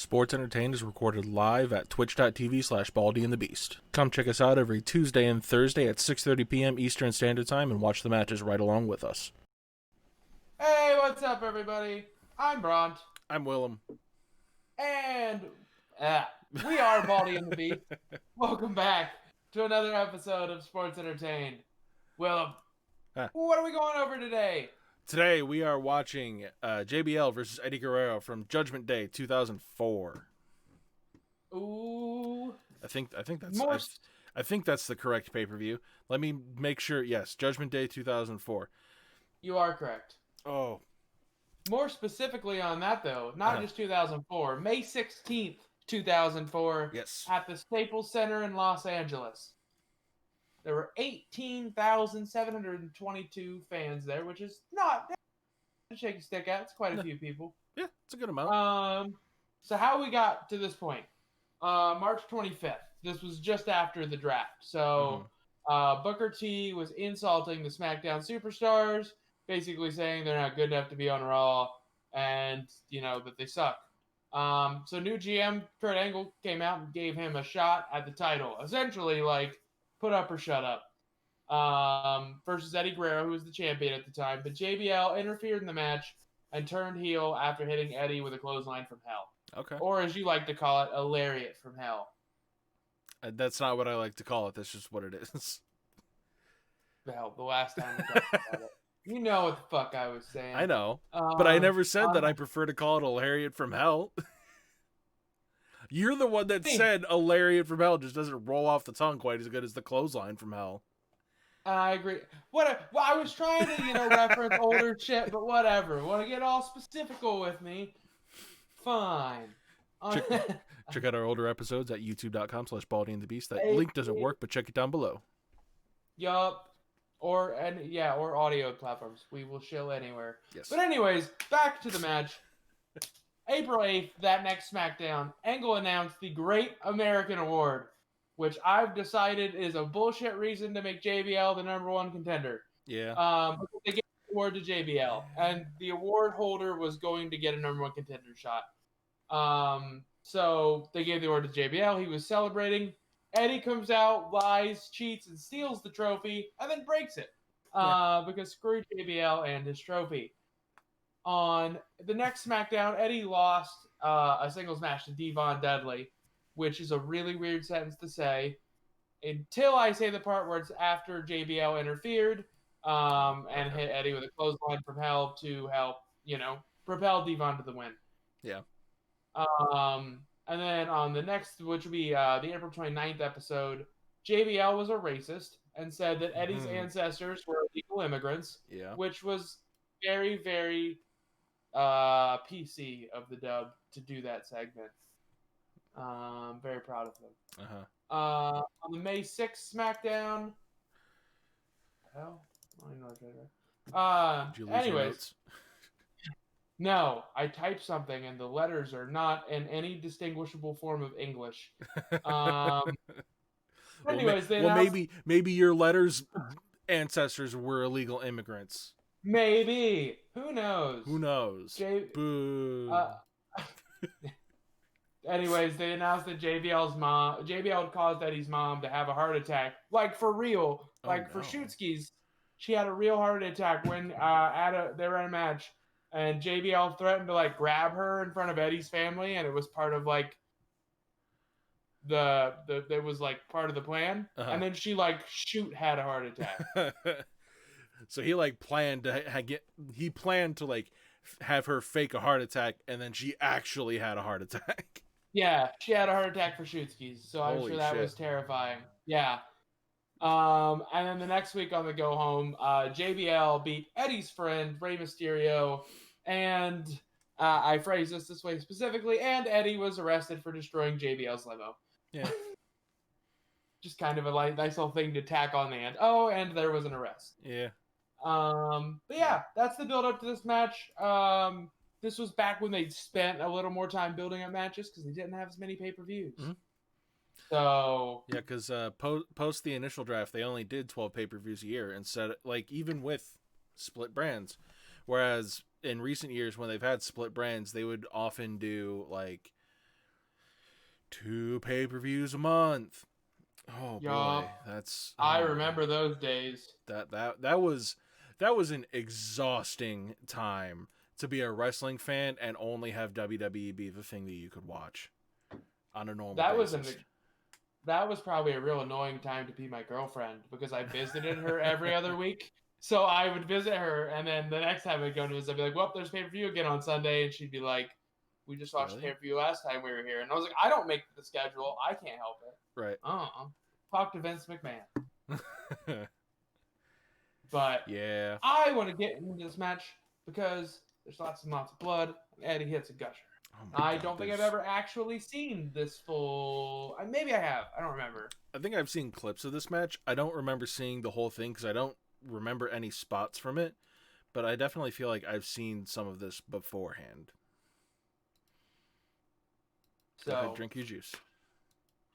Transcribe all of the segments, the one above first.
Sports Entertained is recorded live at twitch.tv/baldyandthebeast. Come check us out every Tuesday and Thursday at 6:30 p.m. Eastern Standard Time and watch the matches right along with us. Hey, what's up, everybody? I'm Bront. I'm Willem. And we are Baldy and the Beast. Welcome back to another episode of Sports Entertained. Willem, what are we going over today? Today we are watching JBL versus Eddie Guerrero from Judgment Day 2004. Ooh. I think that's the correct pay-per-view. Let me make sure. Yes, Judgment Day 2004. You are correct. Oh. More specifically on that, though, not just 2004, May 16th, 2004, yes, at the Staples Center in Los Angeles. There were 18,722 fans there, which is not to shake a stick at. It's quite a few people. Yeah, it's a good amount. So how we got to this point? March 25th. This was just after the draft. So Booker T was insulting the SmackDown superstars, basically saying they're not good enough to be on Raw and, that they suck. So new GM Kurt Angle came out and gave him a shot at the title. Essentially, put up or shut up. Versus Eddie Guerrero, who was the champion at the time. But JBL interfered in the match and turned heel after hitting Eddie with a clothesline from hell. Okay. Or as you like to call it, a lariat from hell. That's not what I like to call it. That's just what it is. Hell, the last time we talked about it. You know what the fuck I was saying. I know. But I never said that I prefer to call it a lariat from hell. You're the one that said a lariat from hell just doesn't roll off the tongue quite as good as the clothesline from hell. I agree. I was trying to, reference older shit, but whatever. Want to get all specifical with me? Fine. Check out our older episodes at youtube.com/baldyandthebeast. That link doesn't work, but check it down below. Yup. Or audio platforms. We will show anywhere. Yes. But anyways, back to the match. April 8th, that next SmackDown, Angle announced the Great American Award, which I've decided is a bullshit reason to make JBL the number one contender. Yeah. They gave the award to JBL, and the award holder was going to get a number one contender shot. So they gave the award to JBL. He was celebrating. Eddie comes out, lies, cheats, and steals the trophy, and then breaks it. Because screw JBL and his trophy. On the next SmackDown, Eddie lost a singles match to Devon Dudley, which is a really weird sentence to say, until I say the part where it's after JBL interfered and hit Eddie with a clothesline from hell to help, propel Devon to the win. Yeah. And then on the next, which would be the April 29th episode, JBL was a racist and said that Eddie's ancestors were illegal immigrants, which was very, very PC of the dub to do that segment. Very proud of them. On the May 6th SmackDown, hell, I don't even know what to do. Anyways, no, I typed something and the letters are not in any distinguishable form of English. Anyways, maybe your letters' ancestors were illegal immigrants. Maybe. Who knows? Boo. Anyways, they announced that JBL caused Eddie's mom to have a heart attack. For real. For Shootskis, she had a real heart attack when they were in a match. And JBL threatened to grab her in front of Eddie's family, and it was part of it was part of the plan. And then she had a heart attack. So he planned to have her fake a heart attack, and then she actually had a heart attack. Yeah, she had a heart attack for Shootskis, so I'm sure that was terrifying. Yeah. And then the next week on the go home, JBL beat Eddie's friend Rey Mysterio, and I phrase this way specifically, and Eddie was arrested for destroying JBL's limo. Yeah. Just kind of a nice little thing to tack on the end. Oh, and there was an arrest. Yeah. But yeah, that's the build up to this match. This was back when they spent a little more time building up matches because they didn't have as many pay-per-views. Mm-hmm. So yeah, because post the initial draft, they only did 12 pay-per-views a year instead, even with split brands. Whereas in recent years, when they've had split brands, they would often do 2 pay-per-views a month. Oh boy, that's I remember those days. That was an exhausting time to be a wrestling fan and only have WWE be the thing that you could watch on a normal basis. That was probably a real annoying time to be my girlfriend because I visited her every other week. So I would visit her, and then the next time I'd go to visit, I'd be like, well, there's pay-per-view again on Sunday. And she'd be like, we just watched pay-per-view last time we were here. And I was like, I don't make the schedule. I can't help it. Right. Talk to Vince McMahon. But yeah, I want to get into this match because there's lots and lots of blood. Eddie hits a gusher. I don't think I've ever actually seen this full. Maybe I have. I don't remember. I think I've seen clips of this match. I don't remember seeing the whole thing because I don't remember any spots from it. But I definitely feel like I've seen some of this beforehand. So go ahead, drink your juice.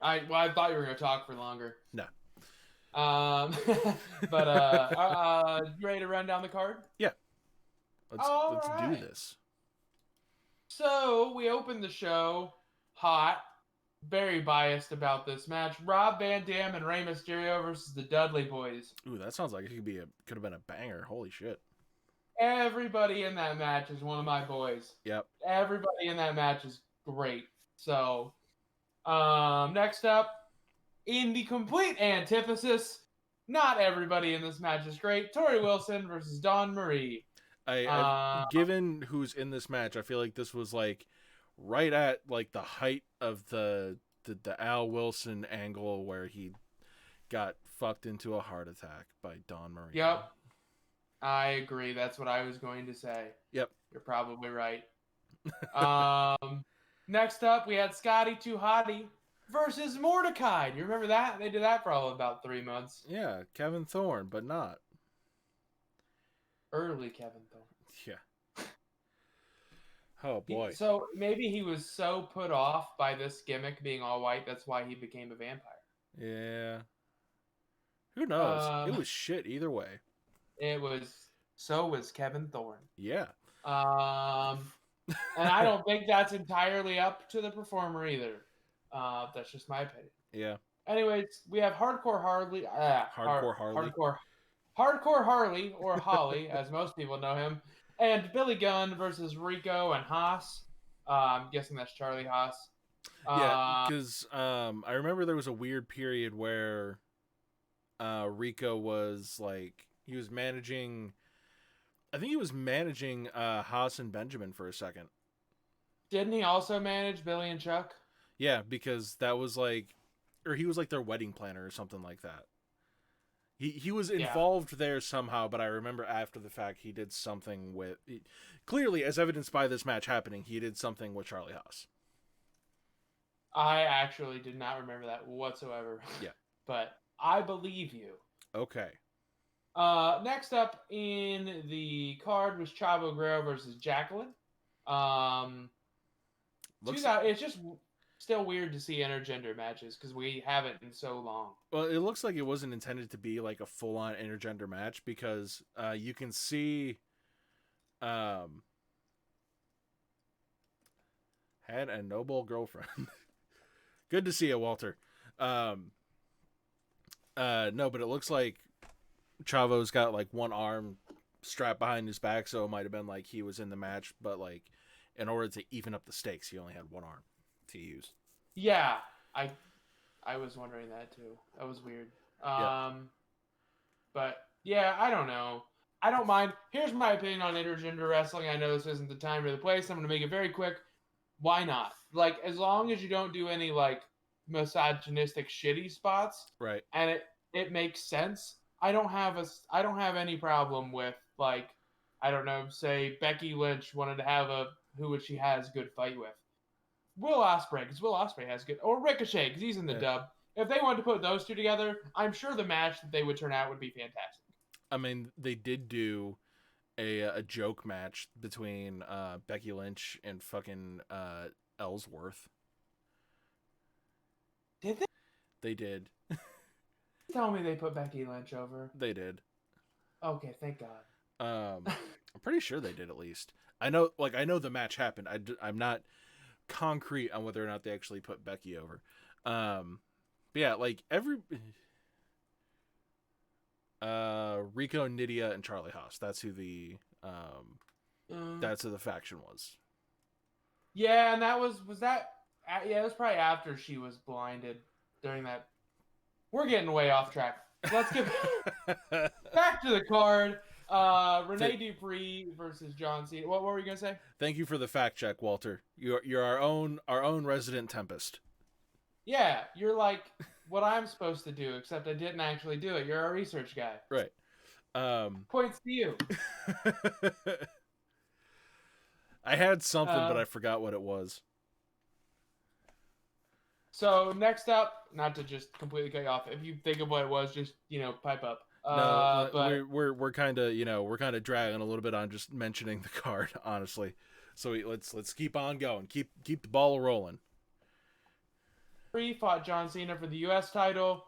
I thought you were gonna talk for longer. No. But you ready to run down the card? Yeah. Let's do this. So we opened the show hot, very biased about this match. Rob Van Dam and Rey Mysterio versus the Dudley Boys. Ooh, that sounds like it could have been a banger. Holy shit. Everybody in that match is one of my boys. Yep. Everybody in that match is great. So, next up, in the complete antithesis, not everybody in this match is great. Tori Wilson versus Dawn Marie. Given who's in this match, I feel like this was like right at like the height of the Al Wilson angle where he got fucked into a heart attack by Dawn Marie. Yep. I agree. That's what I was going to say. Yep. You're probably right. Next up, we had Scotty 2 Hotty versus Mordecai. Do you remember that? They did that for about 3 months. Yeah, Kevin Thorne, but not. Early Kevin Thorne. Yeah. Oh, boy. So maybe he was so put off by this gimmick being all white, that's why he became a vampire. Yeah. Who knows? It was shit either way. So was Kevin Thorne. Yeah. And I don't think that's entirely up to the performer either. That's just my opinion. Yeah. Anyways, we have Hardcore Harley. Hardcore Harley, or Holly, as most people know him, and Billy Gunn versus Rico and Haas. I'm guessing that's Charlie Haas. Yeah, because I remember there was a weird period where Rico was like, he was managing, I think he was managing Haas and Benjamin for a second. Didn't he also manage Billy and Chuck? Yeah, because that was like, or he was like their wedding planner or something like that. He was involved there somehow, but I remember after the fact he did something with, clearly as evidenced by this match happening, he did something with Charlie Haas. I actually did not remember that whatsoever. Yeah. But I believe you. Okay. Next up in the card was Chavo Guerrero versus Jacqueline. It's just still weird to see intergender matches because we haven't in so long. Well, it looks like it wasn't intended to be like a full-on intergender match because you can see had a noble girlfriend. Good to see you, Walter. No, but it looks like Chavo's got like one arm strapped behind his back, so it might have been like he was in the match, but like in order to even up the stakes, he only had one arm to use. Yeah, I was wondering that too. That was weird. But yeah, I don't know. I don't mind. Here's my opinion on intergender wrestling. I know this isn't the time or the place. I'm going to make it very quick. Why not? Like, as long as you don't do any like misogynistic shitty spots, right? And it makes sense. I don't have any problem with like, I don't know, say Becky Lynch wanted to have she has good fight with. Will Ospreay, because Will Ospreay has good, or Ricochet, because he's in the dub. If they wanted to put those two together, I'm sure the match that they would turn out would be fantastic. I mean, they did do a joke match between Becky Lynch and fucking Ellsworth. Did they? They did. Tell me they put Becky Lynch over. They did. Okay, thank God. I'm pretty sure they did at least. I know the match happened. I'm not concrete on whether or not they actually put Becky over. But yeah, like Rico, Nydia, and Charlie Haas. That's who the faction was. Yeah, and that was that. Yeah, it was probably after she was blinded during that. We're getting way off track. Let's get back to the card. Rene Dupree versus John Cena. What were you gonna say? Thank you for the fact check, Walter. You're our own resident Tempest. Yeah, you're like what I'm supposed to do, except I didn't actually do it. You're a research guy. Right. Points to you. I had something, but I forgot what it was. So next up, not to just completely cut you off, if you think of what it was, just pipe up. No, but we're kind of dragging a little bit on just mentioning the card, honestly. So let's keep on going. Keep the ball rolling. Fought John Cena for the U.S. title.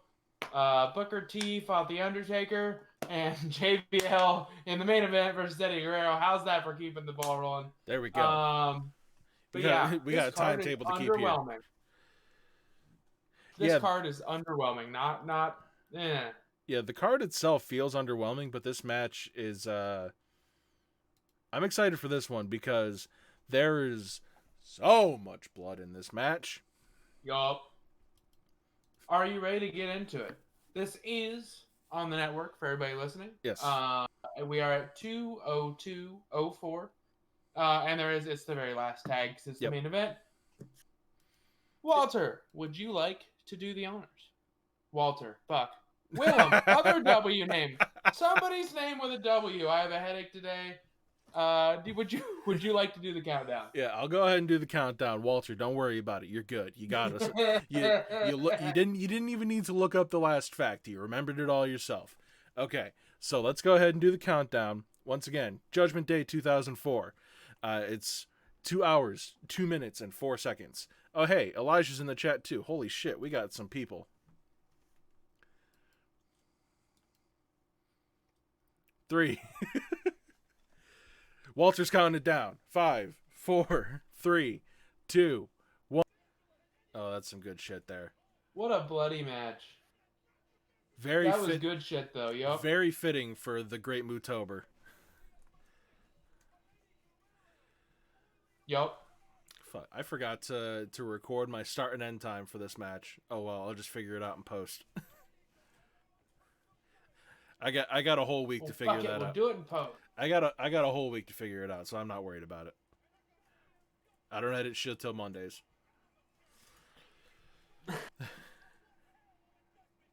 Booker T fought The Undertaker, and JBL in the main event versus Eddie Guerrero. How's that for keeping the ball rolling? There we go. We got a timetable to keep here. This card is underwhelming. Not. Yeah, the card itself feels underwhelming, but this match is. I'm excited for this one because there is so much blood in this match. Yup. Are you ready to get into it? This is on the network for everybody listening. Yes. We are at 2:02:04, and it's the very last tag because it's the main event. Walter, would you like to do the honors? Walter, fuck. Willem, other W name. Somebody's name with a W. I have a headache today. Would you like to do the countdown? Yeah, I'll go ahead and do the countdown. Walter, don't worry about it. You're good. You got us. You didn't even need to look up the last fact. You remembered it all yourself. Okay, so let's go ahead and do the countdown. Once again, Judgment Day 2004. It's 2 hours, 2 minutes, and 4 seconds. Oh, hey, Elijah's in the chat too. Holy shit, we got some people. 3. Walter's counting it down. 5, 4, 3, 2, 1. Oh, that's some good shit there. What a bloody match. That was good shit, though. Yup. Very fitting for the Great Mootober. Yup. Fuck, I forgot to record my start and end time for this match. Oh well, I'll just figure it out in post. I got a whole week to figure that out. We'll do it in post. I got a whole week to figure it out, so I'm not worried about it. I don't edit shit till Mondays.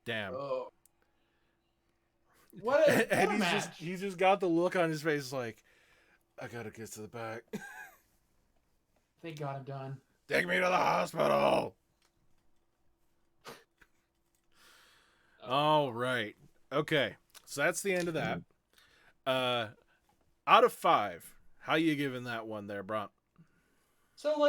Damn. Oh. What a match. He's just got the look on his face like, I gotta get to the back. They got him done. Take me to the hospital. All right. Okay. So that's the end of that. Out of 5, how you giving that one there, Bront? So,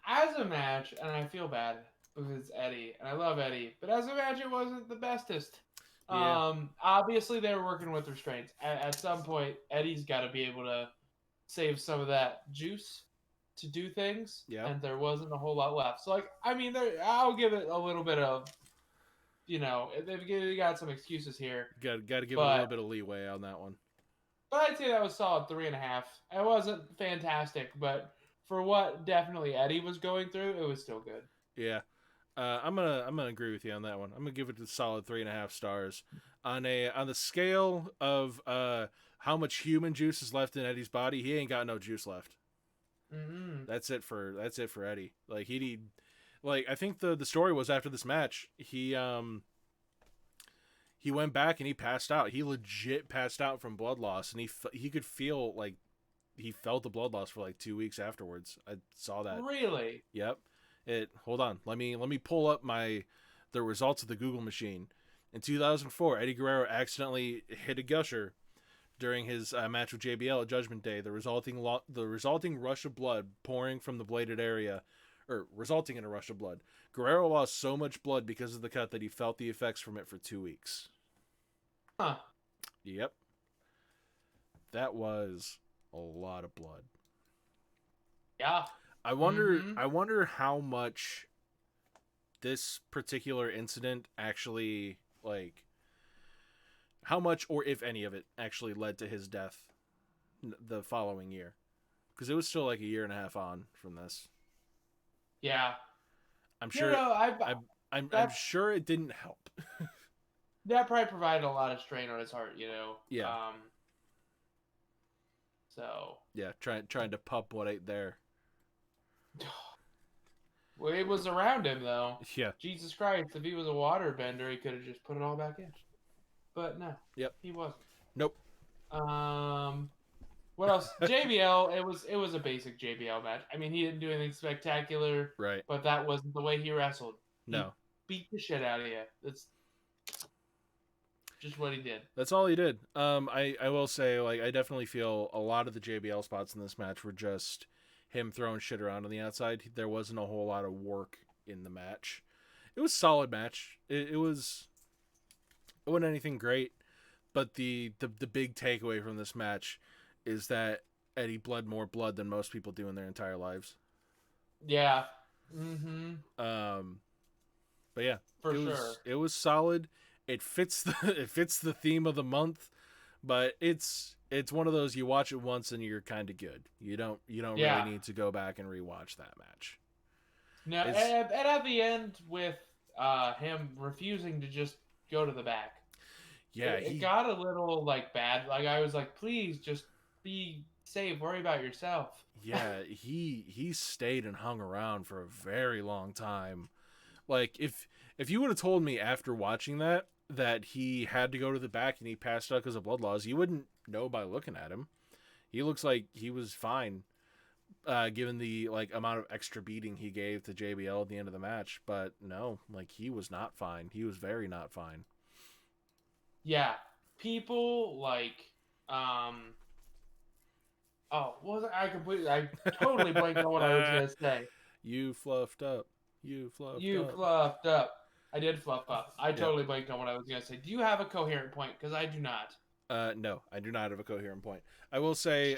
as a match, and I feel bad because it's Eddie, and I love Eddie, but as a match, it wasn't the bestest. Yeah. Obviously, they were working with restraints. At some point, Eddie's got to be able to save some of that juice to do things, and there wasn't a whole lot left. So, I'll give it a little bit of, they've got some excuses here. Got to give it a little bit of leeway on that one. But I'd say that was solid 3.5. It wasn't fantastic, but for what definitely Eddie was going through, it was still good. Yeah, I'm gonna agree with you on that one. I'm gonna give it a solid 3.5 stars. On the scale of how much human juice is left in Eddie's body, he ain't got no juice left. Mm-hmm. That's it for Eddie. I think the story was after this match, he went back and he passed out. He legit passed out from blood loss, and he could feel he felt the blood loss for 2 weeks afterwards. I saw that. Really? Yep. Hold on. Let me pull up the results of the Google machine. In 2004, Eddie Guerrero accidentally hit a gusher during his match with JBL at Judgment Day. The resulting rush of blood pouring from the bladed area, or resulting in a rush of blood. Guerrero lost so much blood because of the cut that he felt the effects from it for 2 weeks. Huh. Yep. That was a lot of blood. Yeah. I wonder how much this particular incident actually, like, how much or if any of it actually led to his death the following year, because it was still like a year and a half on from this. Yeah. I'm sure. I'm sure it didn't help. That probably provided a lot of strain on his heart, Yeah. So. Yeah, trying to pup what ain't there. Well, it was around him though. Yeah. Jesus Christ! If he was a waterbender, he could have just put it all back in. But no. Yep. He wasn't. Nope. What else? JBL. It was a basic JBL match. I mean, he didn't do anything spectacular. Right. But that wasn't the way he wrestled. No. He beat the shit out of you. That's just what he did. That's all he did. I will say, like, I definitely feel a lot of the JBL spots in this match were just him throwing shit around on the outside. There wasn't a whole lot of work in the match. It was a solid match. It wasn't anything great, but the big takeaway from this match is that Eddie bled more blood than most people do in their entire lives. Yeah. But yeah, for sure, it was solid. It fits the theme of the month, but it's one of those you watch it once and you're kind of good. You don't really need to go back and rewatch that match. No, and at the end with him refusing to just go to the back. Yeah, it got a little like bad. Like I was like, please just be safe. Worry about yourself. Yeah, he stayed and hung around for a very long time. Like if you would have told me after watching that he had to go to the back and he passed out because of blood loss, you wouldn't know by looking at him. He looks like he was fine, given the like amount of extra beating he gave to JBL at the end of the match. But no, like he was not fine. He was very not fine. Yeah, people like oh, what was it? I totally blanked on what I was gonna say. You fluffed up. You fluffed up. I did fluff up. I totally blanked on what I was gonna say. Do you have a coherent point? Because I do not. No, I do not have a coherent point. I will say,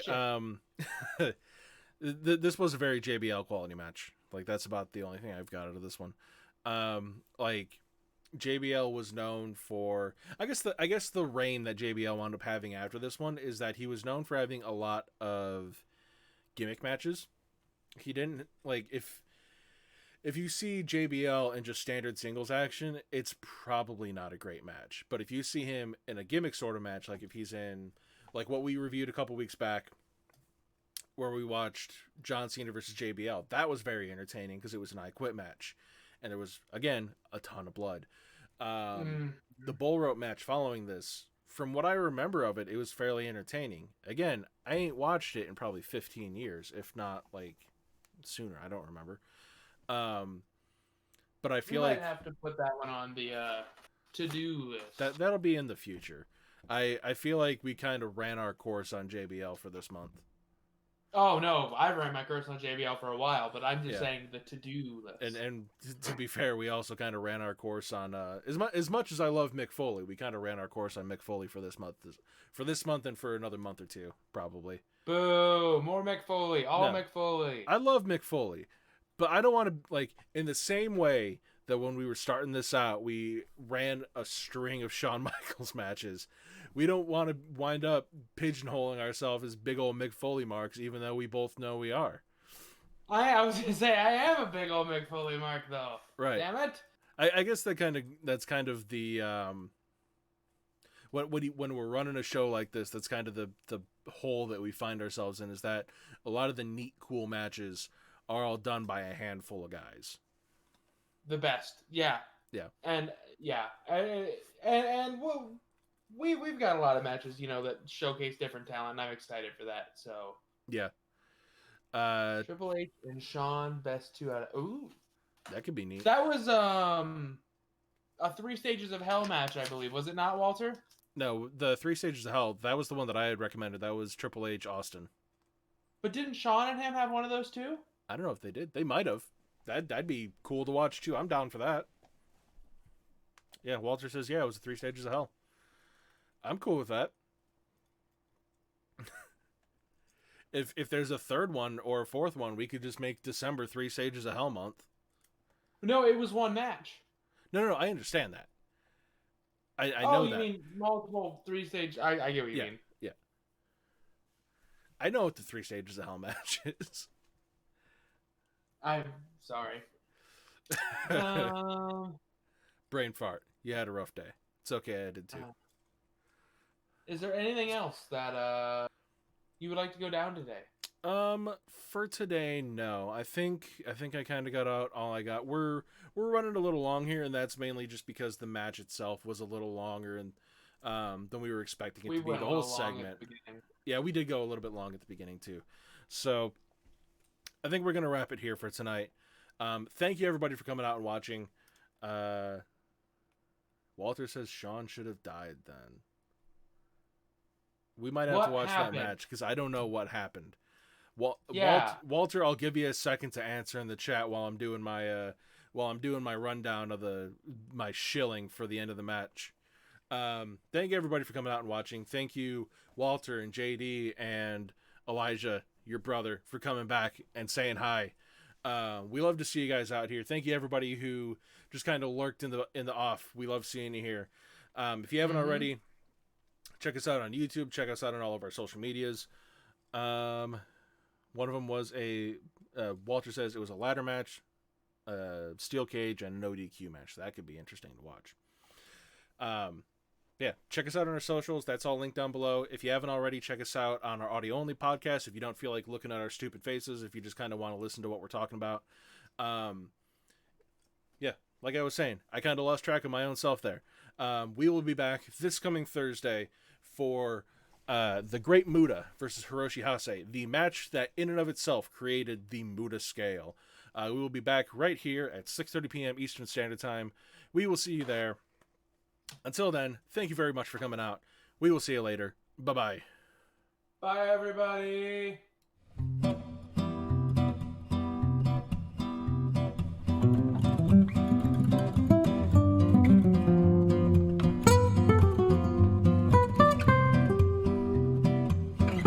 this was a very JBL quality match. Like that's about the only thing I've got out of this one. Like JBL was known for, I guess the reign that JBL wound up having after this one is that he was known for having a lot of gimmick matches. He didn't like if you see JBL in just standard singles action, it's probably not a great match. But if you see him in a gimmick sort of match, like if he's in like what we reviewed a couple weeks back where we watched John Cena versus JBL, that was very entertaining because it was an I Quit match. And there was, again, a ton of blood. The bull rope match following this, from what I remember of it, it was fairly entertaining. Again, I ain't watched it in probably 15 years, if not, like, sooner. I don't remember. But I feel like... might have to put that one on the to-do list. That'll be in the future. I feel like we kind of ran our course on JBL for this month. Oh no, I've ran my course on JBL for a while, but I'm just saying the to-do list. And to be fair, we also kind of ran our course on as much as I love Mick Foley, we kind of ran our course on Mick Foley for this month and for another month or two probably. Boo! More Mick Foley, Mick Foley. I love Mick Foley, but I don't want to like in the same way that when we were starting this out, we ran a string of Shawn Michaels matches. We don't want to wind up pigeonholing ourselves as big old Mick Foley marks, even though we both know we are. I was gonna say I am a big old Mick Foley mark, though. Right? Damn it! I guess that's kind of the when we're running a show like this, that's kind of the hole that we find ourselves in, is that a lot of the neat, cool matches are all done by a handful of guys. The best, yeah, and we've got a lot of matches, that showcase different talent, and I'm excited for that. So yeah, Triple H and Shawn, best 2 out of that could be neat. That was a 3 Stages of Hell match, I believe. Was it not, Walter? No, the 3 Stages of Hell. That was the one that I had recommended. That was Triple H Austin. But didn't Shawn and him have one of those too? I don't know if they did. They might have. That'd be cool to watch too. I'm down for that. Yeah, Walter says it was 3 Stages of Hell. I'm cool with that. if there's a third one or a fourth one, we could just make December 3 Stages of Hell month. No, it was one match. No, I understand that. I oh, know you that. mean multiple 3-stage? I get what you mean. Yeah. I know what the 3 Stages of Hell match is. I'm sorry. Brain fart. You had a rough day. It's okay, I did too. Is there anything else that you would like to go down today? For today, no. I think I kind of got out all I got. We're running a little long here, and that's mainly just because the match itself was a little longer and than we were expecting it to be. The whole segment. Yeah, we did go a little bit long at the beginning too. So I think we're gonna wrap it here for tonight. Thank you everybody for coming out and watching. Walter says Sean should have died then. We might have to watch that match because I don't know what happened. Walter, I'll give you a second to answer in the chat while I'm doing my rundown of my shilling for the end of the match. Thank you everybody for coming out and watching. Thank you Walter and JD and Elijah, your brother, for coming back and saying hi. We love to see you guys out here. Thank you everybody who just kind of lurked in the off. We love seeing you here. If you haven't already, check us out on YouTube. Check us out on all of our social medias. One of them was Walter says it was a ladder match, steel cage, and no DQ match. So that could be interesting to watch. Yeah, check us out on our socials. That's all linked down below. If you haven't already, check us out on our audio-only podcast. If you don't feel like looking at our stupid faces, if you just kind of want to listen to what we're talking about. Yeah, like I was saying, I kind of lost track of my own self there. We will be back this coming Thursday for the Great Muta versus Hiroshi Hase, the match that in and of itself created the Muta scale. We will be back right here at 6:30 p.m. Eastern Standard Time. We will see you there. Until then, thank you very much for coming out. We will see you later. Bye-bye. Bye, everybody.